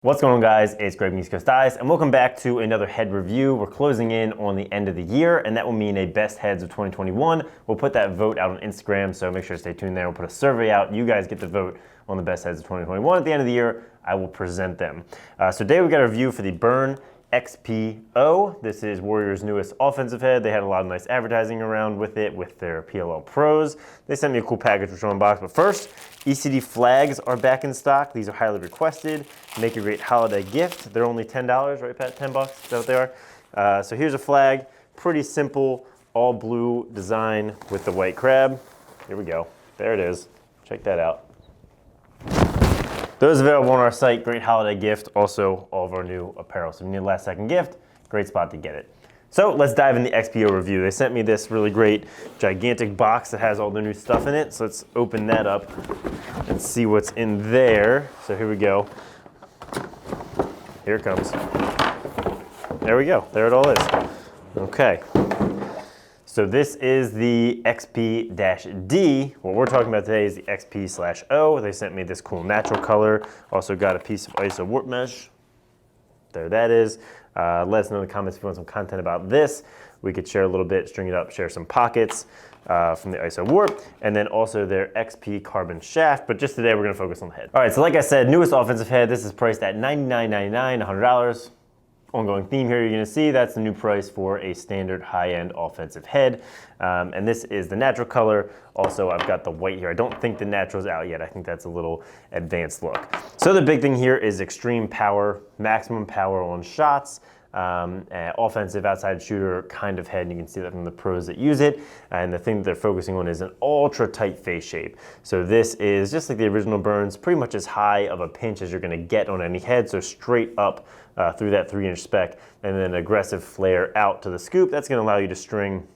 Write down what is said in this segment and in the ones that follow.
What's going on, guys? It's Greg from East Coast Eyes, and welcome back to another head review. We're closing in on the end of the year, and that will mean a best heads of 2021. We'll put that vote out on Instagram, so make sure to stay tuned there. We'll put a survey out. You guys get to vote on the best heads of 2021. At the end of the year, I will present them. So today we got a review for the Burn XPO. This is Warriors' newest offensive head. They had a lot of nice advertising around with it with their PLL Pros. They sent me a cool package which I'll unbox, but first, ECD flags are back in stock. These are highly requested. Make a great holiday gift. They're only $10, right, Pat? 10 bucks, is that what they are? So here's a flag, pretty simple, all blue design with the white crab. Here we go, there it is. Check that out. Those available on our site, great holiday gift. Also, all of our new apparel. So if you need a last second gift, great spot to get it. So let's dive in the XPO review. They sent me this really great gigantic box that has all the new stuff in it. So let's open that up and see what's in there. So here we go. Here it comes. There we go, there it all is. Okay. So this is the XP-D. What we're talking about today is the XP/O. They sent me this cool natural color. Also got a piece of ISO warp mesh. There that is. Let us know in the comments if you want some content about this. We could share a little bit, string it up, share some pockets from the ISO warp, and then also their XP carbon shaft. But just today we're gonna focus on the head. All right, so like I said, newest offensive head. This is priced at $99.99, $100. Ongoing theme here you're gonna see, that's the new price for a standard high-end offensive head. And this is the natural color. Also, I've got the white here. I don't think the natural's out yet. I think that's a little advanced look. So the big thing here is extreme power, maximum power on shots, offensive outside shooter kind of head. And you can see that from the pros that use it. And the thing that they're focusing on is an ultra tight face shape. So this is just like the original Burns, pretty much as high of a pinch as you're gonna get on any head. So straight up through that 3-inch spec, and then an aggressive flare out to the scoop. That's gonna allow you to string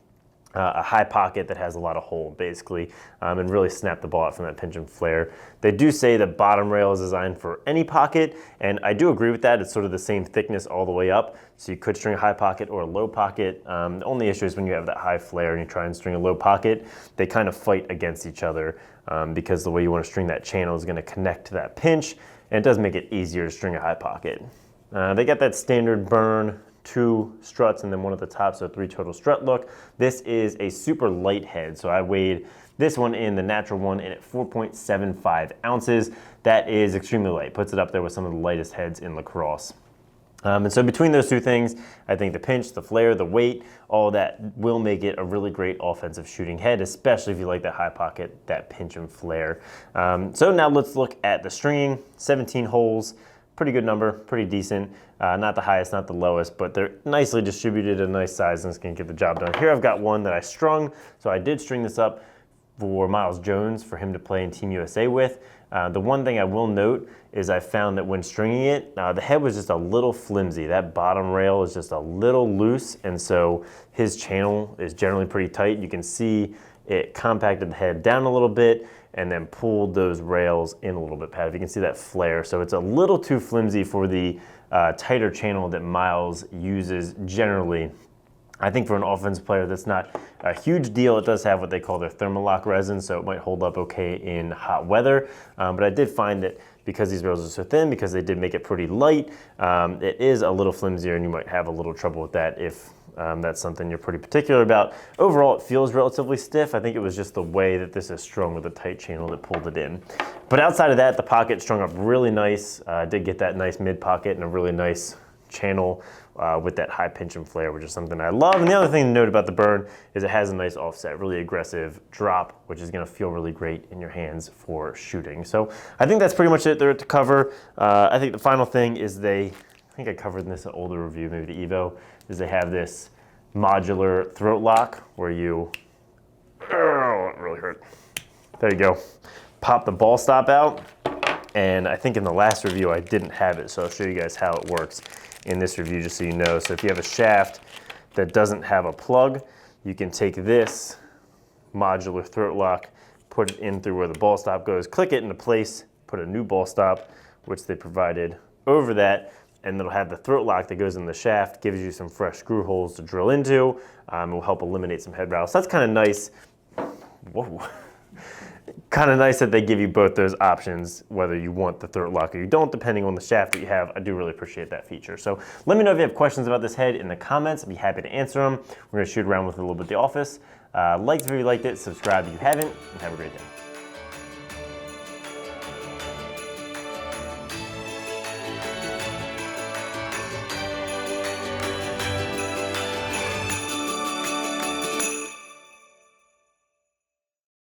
a high pocket that has a lot of hold, basically, and really snap the ball out from that pinch and flare. They do say the bottom rail is designed for any pocket, and I do agree with that. It's sort of the same thickness all the way up, so you could string a high pocket or a low pocket. The only issue is when you have that high flare and you try and string a low pocket, they kind of fight against each other because the way you want to string that channel is going to connect to that pinch, and it does make it easier to string a high pocket. They got that standard Burn 2 struts and then one at the top, so 3 total strut look. This is a super light head, so I weighed this one in, the natural one, in at 4.75 ounces. That is extremely light, puts it up there with some of the lightest heads in lacrosse. And so between those two things, I think the pinch, the flare, the weight, all that will make it a really great offensive shooting head, especially if you like that high pocket, that pinch and flare. So now let's look at the stringing. 17 holes. Pretty good number, pretty decent. Not the highest, not the lowest, but they're nicely distributed, a nice size, and it's gonna get the job done. Here I've got one that I strung, so I did string this up for Miles Jones for him to play in Team USA with. The one thing I will note is I found that when stringing it, the head was just a little flimsy. That bottom rail is just a little loose, and so his channel is generally pretty tight. You can see it compacted the head down a little bit and then pulled those rails in a little bit, Pat. If you can see that flare. So it's a little too flimsy for the tighter channel that Miles uses generally. I think for an offensive player, that's not a huge deal. It does have what they call their Thermalock resin, so it might hold up okay in hot weather. But I did find that because these rails are so thin, because they did make it pretty light, it is a little flimsier, and you might have a little trouble with that if that's something you're pretty particular about. Overall, it feels relatively stiff. I think it was just the way that this is strung with a tight channel that pulled it in. But outside of that, the pocket strung up really nice. Did get that nice mid pocket and a really nice channel with that high pinch and flare, which is something I love. And the other thing to note about the Burn is it has a nice offset, really aggressive drop, which is gonna feel really great in your hands for shooting. So I think that's pretty much it there to cover. I think the final thing is I think I covered this in an older review, maybe the Evo, is they have this modular throat lock where you, oh, it really hurt. There you go. Pop the ball stop out. And I think in the last review I didn't have it, so I'll show you guys how it works in this review just so you know. So if you have a shaft that doesn't have a plug, you can take this modular throat lock, put it in through where the ball stop goes, click it into place, put a new ball stop, which they provided over that, and it'll have the throat lock that goes in the shaft, gives you some fresh screw holes to drill into. It will help eliminate some head rattles. So that's kind of nice. Whoa. kind of nice that they give you both those options, whether you want the throat lock or you don't, depending on the shaft that you have. I do really appreciate that feature. So let me know if you have questions about this head in the comments. I'd be happy to answer them. We're gonna shoot around with it a little bit at the office. Like this video if you liked it, subscribe if you haven't, and have a great day.